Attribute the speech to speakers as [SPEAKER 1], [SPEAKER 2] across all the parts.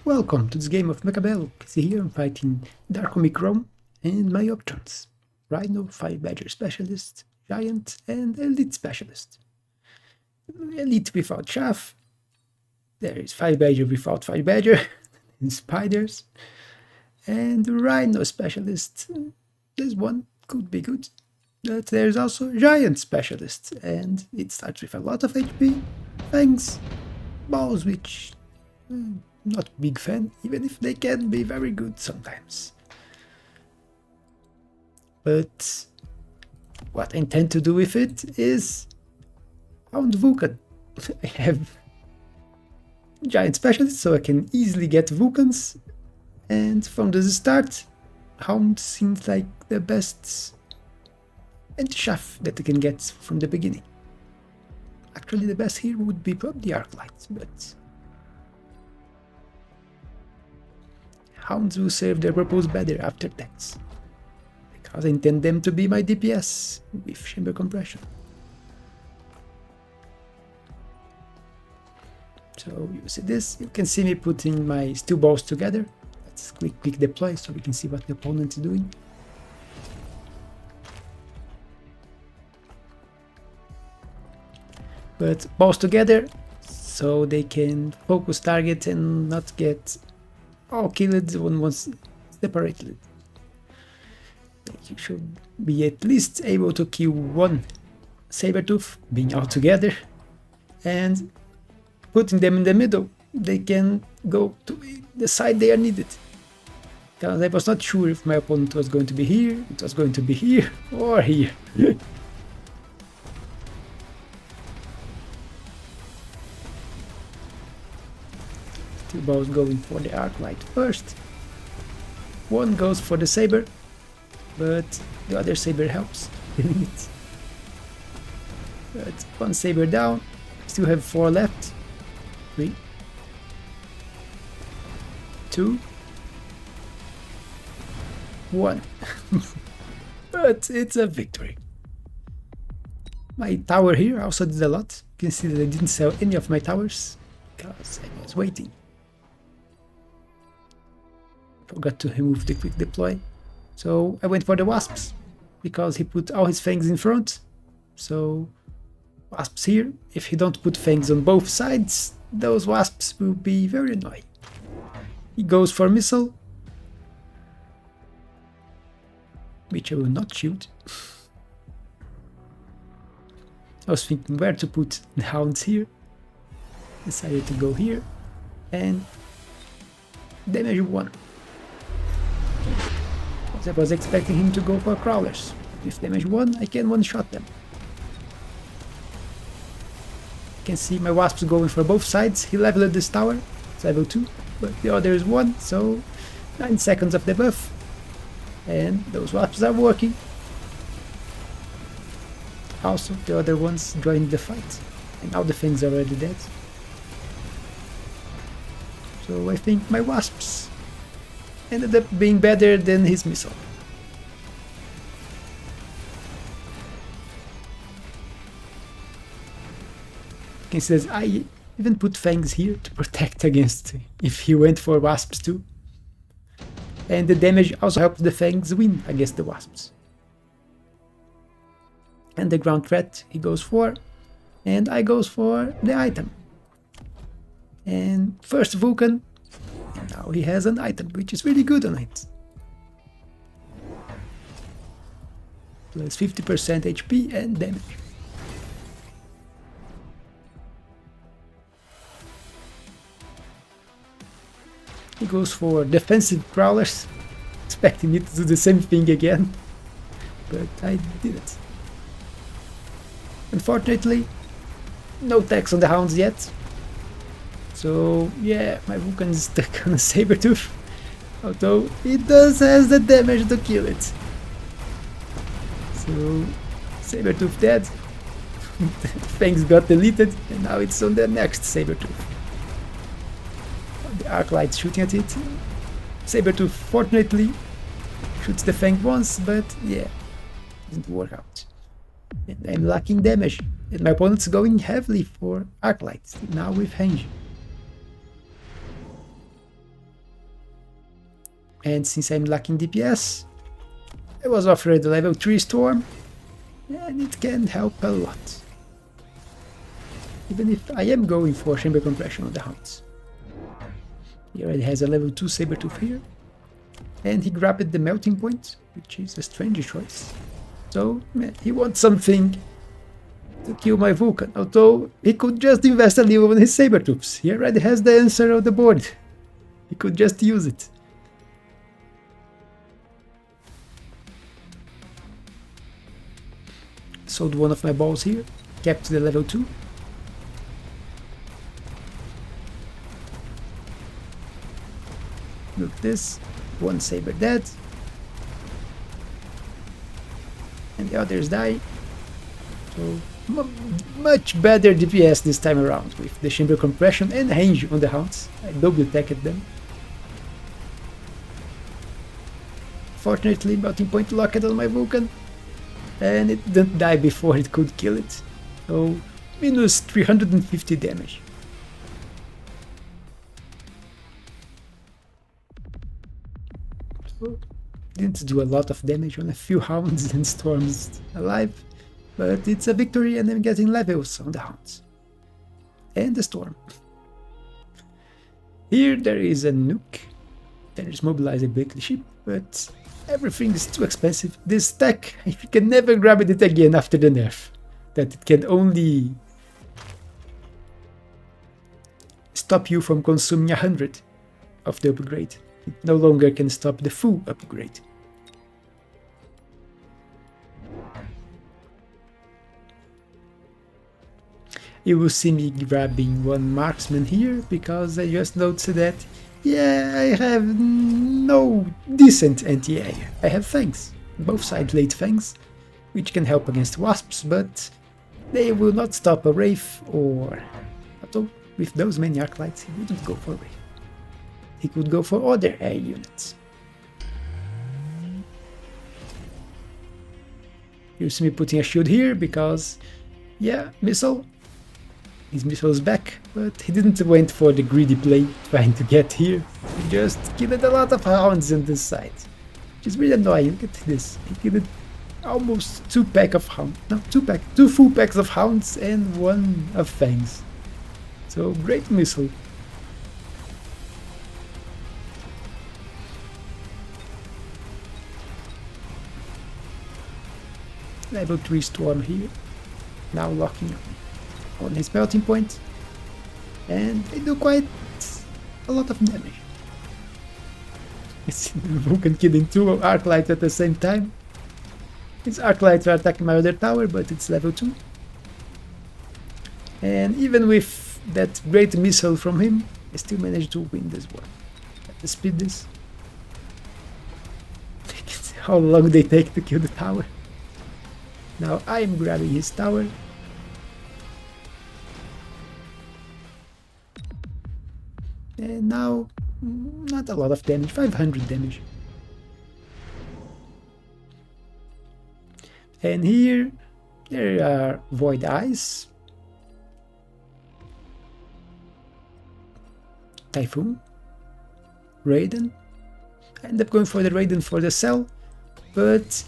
[SPEAKER 1] Welcome to this game of Mechabellum. See here I'm fighting Dark Omicron and my options. Rhino, 5 Badger Specialist, Giant and Elite Specialist. Elite without Chaff. There is 5 Badger without 5 Badger. And Spiders. And Rhino Specialist. This one could be good. But there's also Giant Specialist. And it starts with a lot of HP. Fangs. Balls which... not big fan, even if they can be very good sometimes. But what I intend to do with it is Hound Vulcan. I have Giant Specialist, so I can easily get Vulcans, and from the start, Hound seems like the best anti-chaff that I can get from the beginning. Actually, the best here would be probably Arclight, but Hounds will serve their purpose better after attacks, because I intend them to be my DPS with chamber compression. So you see this, you can see me putting my steel balls together. Let's click deploy so we can see what the opponent is doing. But balls together so they can focus target and not get all killed when once separated. You should be at least able to kill one Sabertooth being all together, and putting them in the middle, they can go to the side they are needed. Because I was not sure if my opponent was going to be here, it was going to be here, or here. Two balls going for the Arclight first. One goes for the Saber, but the other Saber helps killing it. But one Saber down, still have 4 left. 3, 2, 1. But it's a victory. My tower here also did a lot. You can see that I didn't sell any of my towers because I was waiting. Forgot to remove the quick deploy. So I went for the wasps because he put all his fangs in front. So wasps here. If he don't put fangs on both sides, those wasps will be very annoying. He goes for missile, which I will not shoot. I was thinking where to put the hounds here. Decided to go here and damage 1. I was expecting him to go for crawlers. With damage 1, I can one-shot them. You can see my wasps going for both sides. He leveled this tower, it's level 2, but the other is 1, so 9 seconds of the buff. And those wasps are working. Also, the other ones joined the fight, and now the things are already dead. So I think my wasps ended up being better than his missile. He says, I even put fangs here to protect against if he went for wasps too. And the damage also helped the fangs win against the wasps. And the ground threat he goes for, and I goes for the item. And first Vulcan, and now he has an item which is really good on it. Plus 50% HP and damage. He goes for defensive crawlers, expecting me to do the same thing again, but I didn't. Unfortunately, no tax on the hounds yet. So yeah, my Vulcan is stuck on a Sabertooth, although it does has the damage to kill it. So Sabertooth dead, Fangs got deleted, and now it's on the next Sabertooth. The Arclight shooting at it. Sabertooth fortunately shoots the Fang once, but yeah, didn't work out. And I'm lacking damage, and my opponent's going heavily for Arclight, now with range. And since I'm lacking DPS, I was offered a level 3 Storm, and it can help a lot. Even if I am going for Chamber Compression on the Hounds. He already has a level 2 Sabertooth here, and he grabbed the Melting Point, which is a strange choice. So he wants something to kill my Vulcan, although he could just invest a little on his Sabertooths. He already has the answer on the board. He could just use it. Sold one of my balls here, kept the level 2. Look at this, one Saber dead. And the others die. So much better DPS this time around with the Chamber Compression and range on the Hounds. I double attacked them. Fortunately, Melting Point locked on my Vulcan, and it didn't die before it could kill it. So minus 350 damage. So didn't do a lot of damage on a few Hounds and Storms alive, but it's a victory and I'm getting levels on the Hounds. And the Storm. Here there is a nuke. There is mobilize a Blakely ship, but everything is too expensive. This tech, you can never grab it again after the nerf. That it can only stop you from consuming 100 of the upgrade. It no longer can stop the full upgrade. You will see me grabbing one marksman here, because I just noticed that, yeah, I have no decent anti-air. I have fangs, both side late fangs, which can help against wasps, but they will not stop a wraith, or... although with those many arclights he wouldn't go for wraith. He could go for other air units. You see me putting a shield here because, yeah, missile. His missile is back, but he didn't went for the greedy play trying to get here. He just killed a lot of Hounds on this side, which is really annoying. Look at this. He killed almost 2 pack of Hounds. No, 2 full packs of Hounds and 1 of Fangs. So great missile. Level 3 Storm here, now locking on his Melting Point, and they do quite a lot of damage. It's Vulcan killing 2 Arclights at the same time. His Arclights are attacking my other tower, but it's level 2. And even with that great missile from him, I still managed to win this one. Let's speed this. How long they take to kill the tower. Now I am grabbing his tower. And now, not a lot of damage, 500 damage. And here, there are Void Eyes, Typhoon, Raiden. I end up going for the Raiden for the cell, but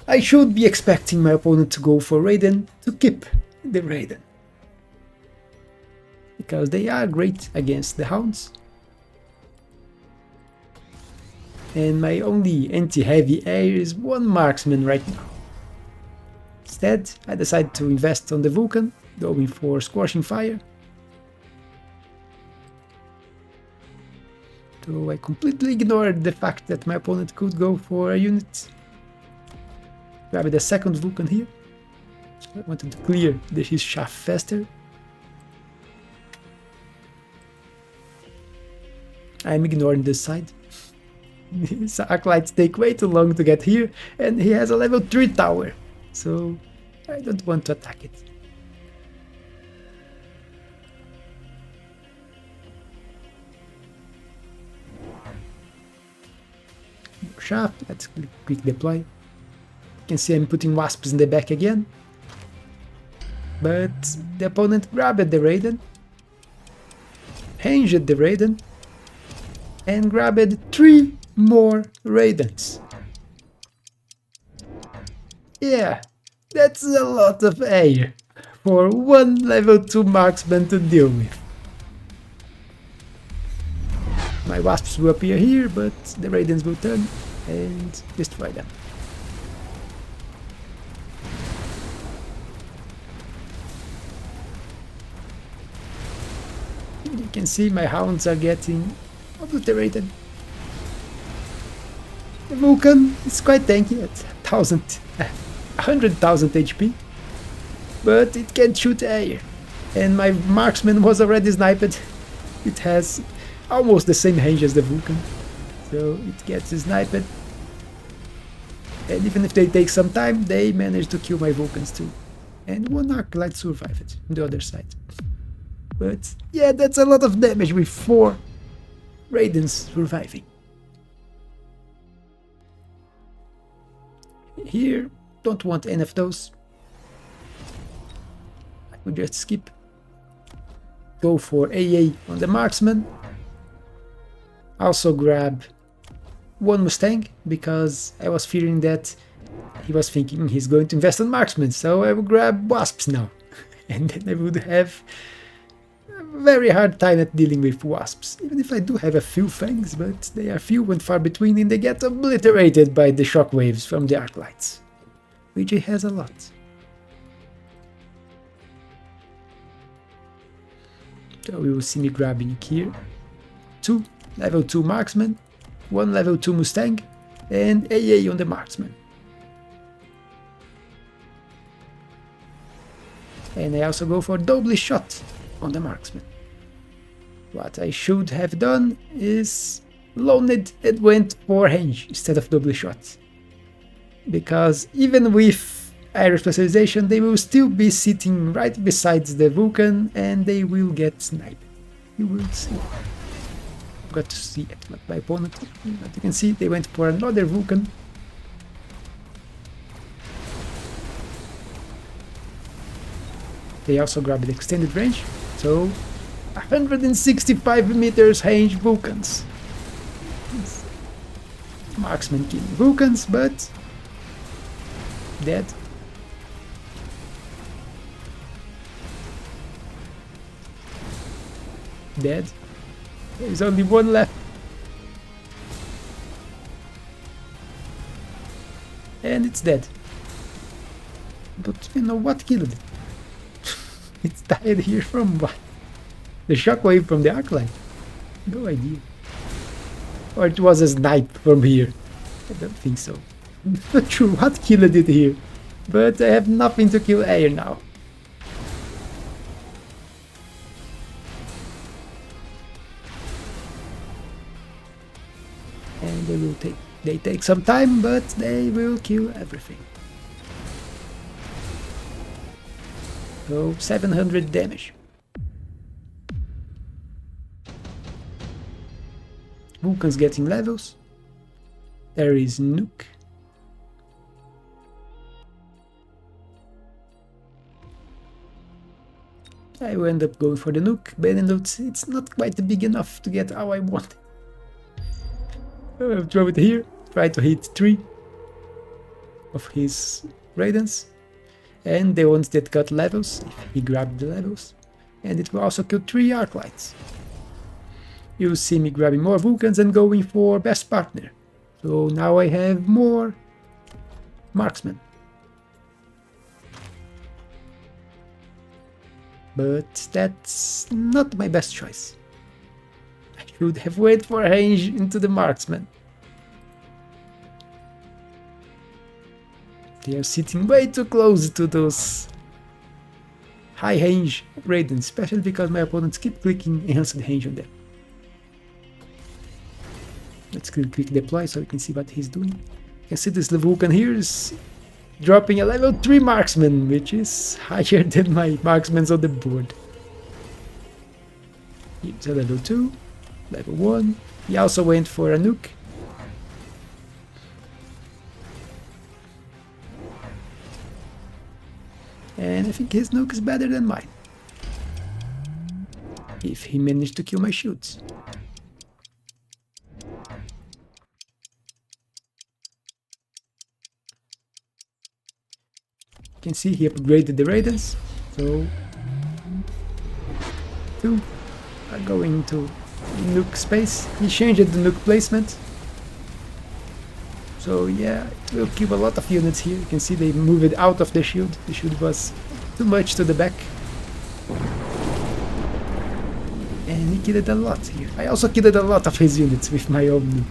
[SPEAKER 1] I should be expecting my opponent to go for Raiden to keep the Raiden, because they are great against the Hounds. And my only anti-heavy air is 1 marksman right now. Instead, I decided to invest on the Vulcan, going for Scorching Fire. So I completely ignored the fact that my opponent could go for a unit. Grab the second Vulcan here. So I wanted to clear his shaft faster. I'm ignoring this side. His Arclights take way too long to get here, and he has a level 3 tower, so I don't want to attack it. Shaft, let's quick deploy. You can see I'm putting Wasps in the back again, but the opponent grabbed the Raiden, ranged the Raiden, and grabbed 3 more Raidens. Yeah, that's a lot of air for one level 2 marksman to deal with. My wasps will appear here, but the Raidens will turn and destroy them. You can see my hounds are getting obliterated. The Vulcan is quite tanky at 100,000 HP, but it can't shoot air. And my marksman was already sniped. It has almost the same range as the Vulcan, so it gets sniped. And even if they take some time, they manage to kill my Vulcans too. And one Arclight survived on the other side. But yeah, that's a lot of damage with 4 Raidens surviving. Here, don't want any of those. I would just skip. Go for AA on the marksman. Also grab 1 Mustang, because I was fearing that he was thinking he's going to invest on marksman, so I will grab wasps now. And then I would have a very hard time at dealing with wasps, even if I do have a few fangs, but they are few and far between and they get obliterated by the shockwaves from the arclights, which he has a lot. So you will see me grabbing here 2 level 2 marksmen, 1 level 2 Mustang, and AA on the marksman. And I also go for double shot on the marksman. What I should have done is loaned and went for range instead of double shot. Because even with aero specialization, they will still be sitting right beside the Vulcan and they will get sniped. You will see. Got to see it, but my opponent, but you can see they went for another Vulcan. They also grabbed extended range, so 165 meters range Vulcans. Marksman killing Vulcans, but dead. Dead. There's only 1 left. And it's dead. But you know what killed it? It's died here from what? The shockwave from the arclight? No idea. Or it was a snipe from here. I don't think so. I'm not sure what killed it here. But I have nothing to kill air now. And they take some time, but they will kill everything. So 700 damage. Vulcan's getting levels. There is Nuke. I will end up going for the Nuke, but it's not quite big enough to get how I want. I'll throw it here, try to hit 3 of his Raidens, and the ones that got levels, if he grabbed the levels, and it will also kill 3 Arclights. You'll see me grabbing more Vulcans and going for best partner. So now I have more marksmen. But that's not my best choice. I should have waited for range into the marksman. They are sitting way too close to those high range Raidens, especially because my opponents keep clicking enhanced range on them. Let's click deploy so we can see what he's doing. You can see this Vulcan here is dropping a level 3 marksman, which is higher than my marksmans on the board. Here's a level 2, level 1. He also went for a Nuke. And I think his Nuke is better than mine. If he managed to kill my shoots. can see he upgraded the radars, so 2 are going to nuke space. He changed the nuke placement, so yeah, it will kill a lot of units here. You can see they moved it out of the shield. The shield was too much to the back, and he killed a lot here. I also killed a lot of his units with my own nuke.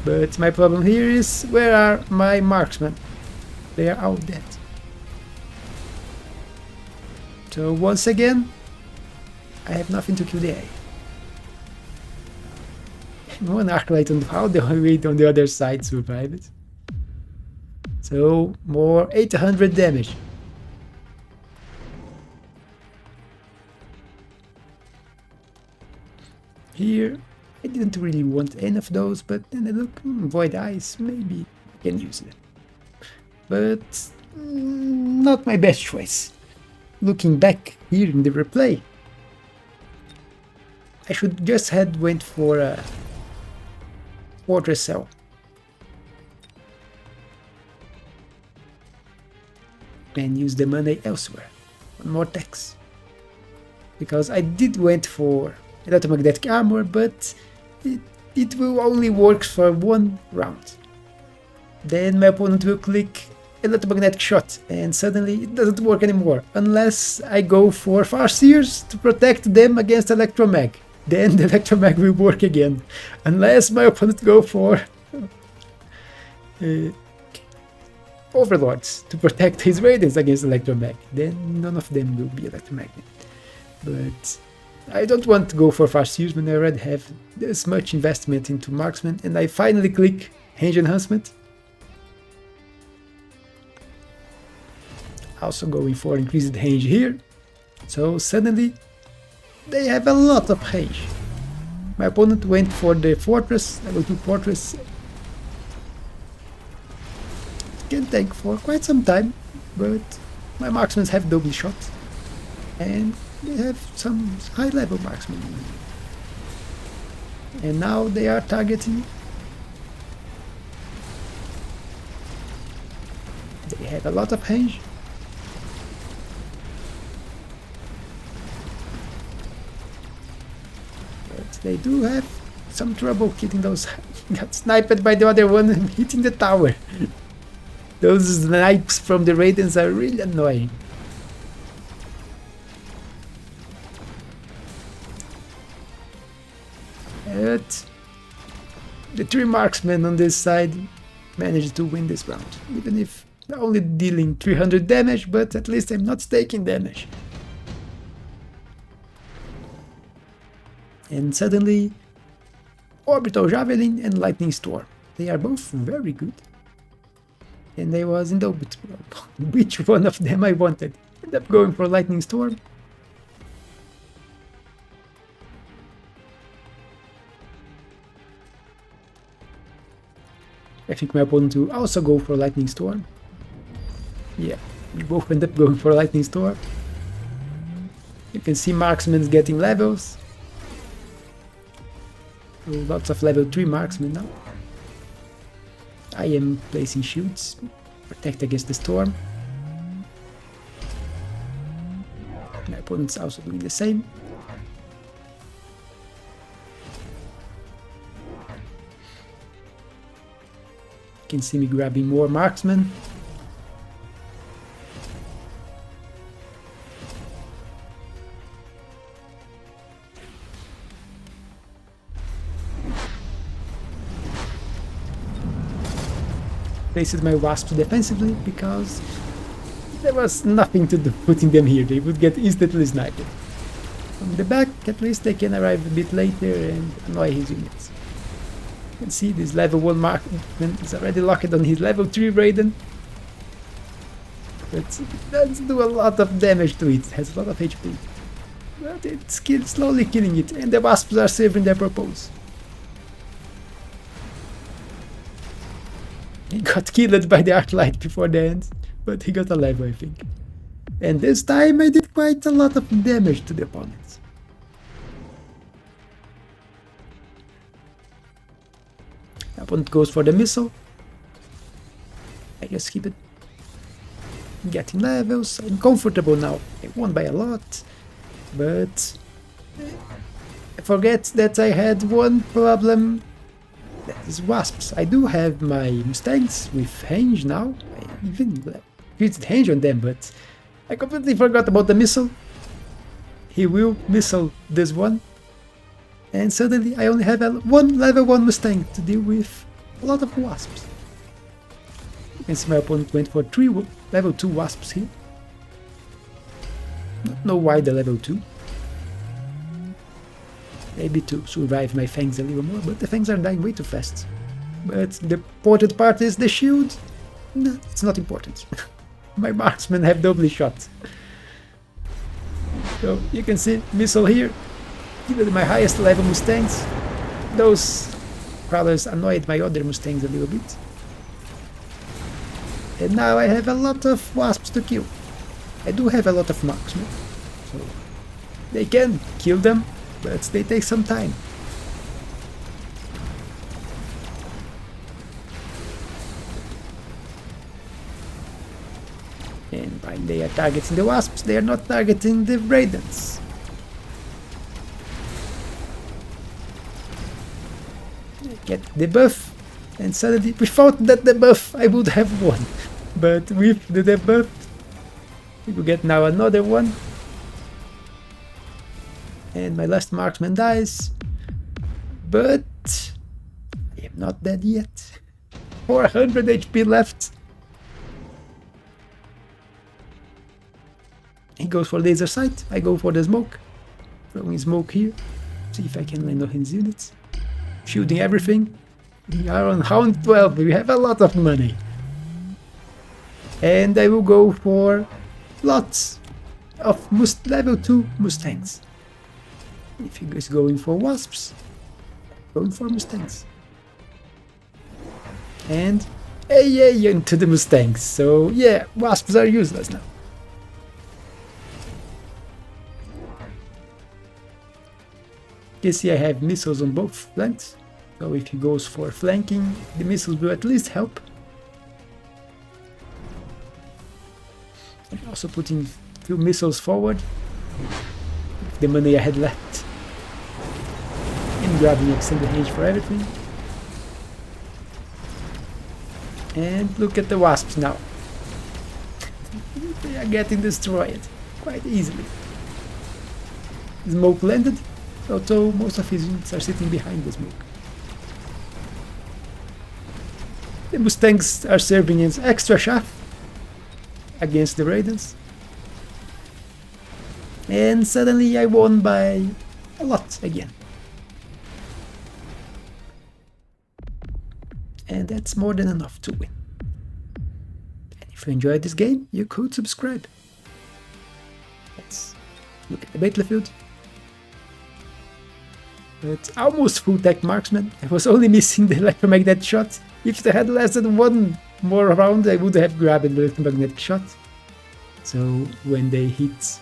[SPEAKER 1] But my problem here is, where are my marksmen? They are all dead. So once again, I have nothing to kill the A. One Arclight on how the weight on the other side survived. So more 800 damage. Here, I didn't really want any of those, but then I look, Void Eyes, maybe I can use them. But not my best choice. Looking back here in the replay, I should just had went for a Fortress Cell. And use the money elsewhere, on more tax. Because I did went for electromagnetic armor, but it will only work for 1 round. Then my opponent will click electromagnetic shot, and suddenly it doesn't work anymore, unless I go for Farseers to protect them against electromag. Then the electromag will work again, unless my opponent go for Overlords to protect his raiders against electromag. Then none of them will be electromagnet. But I don't want to go for Farseers when I already have this much investment into marksman, and I finally click range enhancement. Also going for increased range here, so suddenly they have a lot of range. My opponent went for the fortress, level 2 fortress. It can take for quite some time, but my marksmen have double shot, and they have some high level marksmen. And now they are targeting. They have a lot of range. They do have some trouble hitting those. Got sniped by the other one and hitting the tower. Those snipes from the Raidens are really annoying. But the 3 marksmen on this side managed to win this round, even if only dealing 300 damage, but at least I'm not taking damage. And suddenly, Orbital Javelin and Lightning Storm. They are both very good. And I was in doubt which one of them I wanted. Ended up going for Lightning Storm. I think my opponent will also go for Lightning Storm. Yeah, we both end up going for Lightning Storm. You can see marksmen getting levels. Lots of level 3 marksmen now. I am placing shields, protect against the storm. My opponent's also doing the same. You can see me grabbing more marksmen. Placed my wasps defensively because there was nothing to do putting them here. They would get instantly sniped. From the back, at least they can arrive a bit later and annoy his units. You can see this level 1 marksman is already locked on his level 3 Raiden. But it does do a lot of damage to it. It has a lot of HP. But it's slowly killing it, and the wasps are serving their purpose. He got killed by the Arclight before the end, but he got alive, I think. And this time I did quite a lot of damage to the opponents. The opponent goes for the missile. I just keep it. getting levels. I'm comfortable now. I won by a lot, but I forget that I had one problem. That is wasps. I do have my Mustangs with range now. I even created range on them, but I completely forgot about the missile. He will missile this one. And suddenly I only have one level 1 Mustang to deal with a lot of wasps. You can see my opponent went for 3 level 2 wasps here. Don't know why the level 2. Maybe to survive my fangs a little more, but the fangs are dying way too fast. But the important part is the shield. No, it's not important. My marksmen have doubly shot. So you can see missile here. Even my highest level Mustangs. Those crawlers annoyed my other Mustangs a little bit. And now I have a lot of wasps to kill. I do have a lot of marksmen, so they can kill them, but they take some time. And while they are targeting the wasps, they are not targeting the raidens. Get the buff, and suddenly, without that debuff, I would have won. But with the debuff, we will get now another one. And my last marksman dies. But I am not dead yet. 400 HP left. He goes for laser sight. I go for the smoke. Throwing smoke here. See if I can land on his units. Shooting everything. We are on round 12. We have a lot of money. And I will go for lots of level 2 Mustangs. If he is going for wasps, going for Mustangs. And AA into the Mustangs. So yeah, wasps are useless now. You see I have missiles on both flanks, so if he goes for flanking, the missiles will at least help. I'm also putting a few missiles forward, with the money I had left, and grabbing extended range for everything. And look at the wasps now. They are getting destroyed quite easily. Smoke landed. Although most of his units are sitting behind the smoke. The Mustangs are serving as extra chaff against the raidens. And suddenly I won by a lot again. And that's more than enough to win. And if you enjoyed this game, you could subscribe. Let's look at the battlefield. It's almost full tech marksman. I was only missing the electromagnetic shot. If they had lasted one more round, I would have grabbed the electromagnetic shot. So when they hit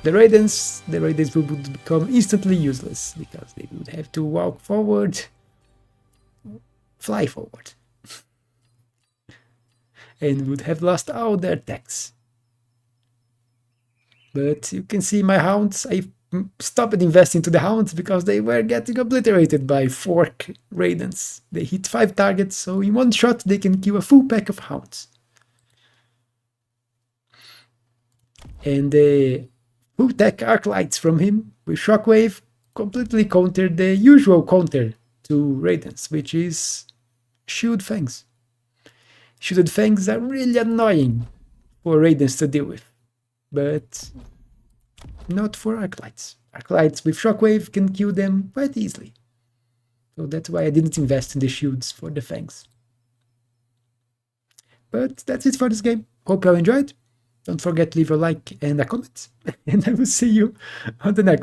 [SPEAKER 1] the raidens would become instantly useless because they would have to walk forward, fly forward, and would have lost all their attacks. But you can see my hounds. I stopped investing to the hounds because they were getting obliterated by 4 raidens. They hit 5 targets, so in one shot they can kill a full pack of hounds. And the full tech arc lights from him with shockwave completely countered the usual counter to raidens, which is shield fangs. Shielded fangs are really annoying for raidens to deal with, but not for arc lights. Arc lights with shockwave can kill them quite easily. So that's why I didn't invest in the shields for the fangs. But that's it for this game. Hope you all enjoyed. Don't forget to leave a like and a comment. And I will see you on the next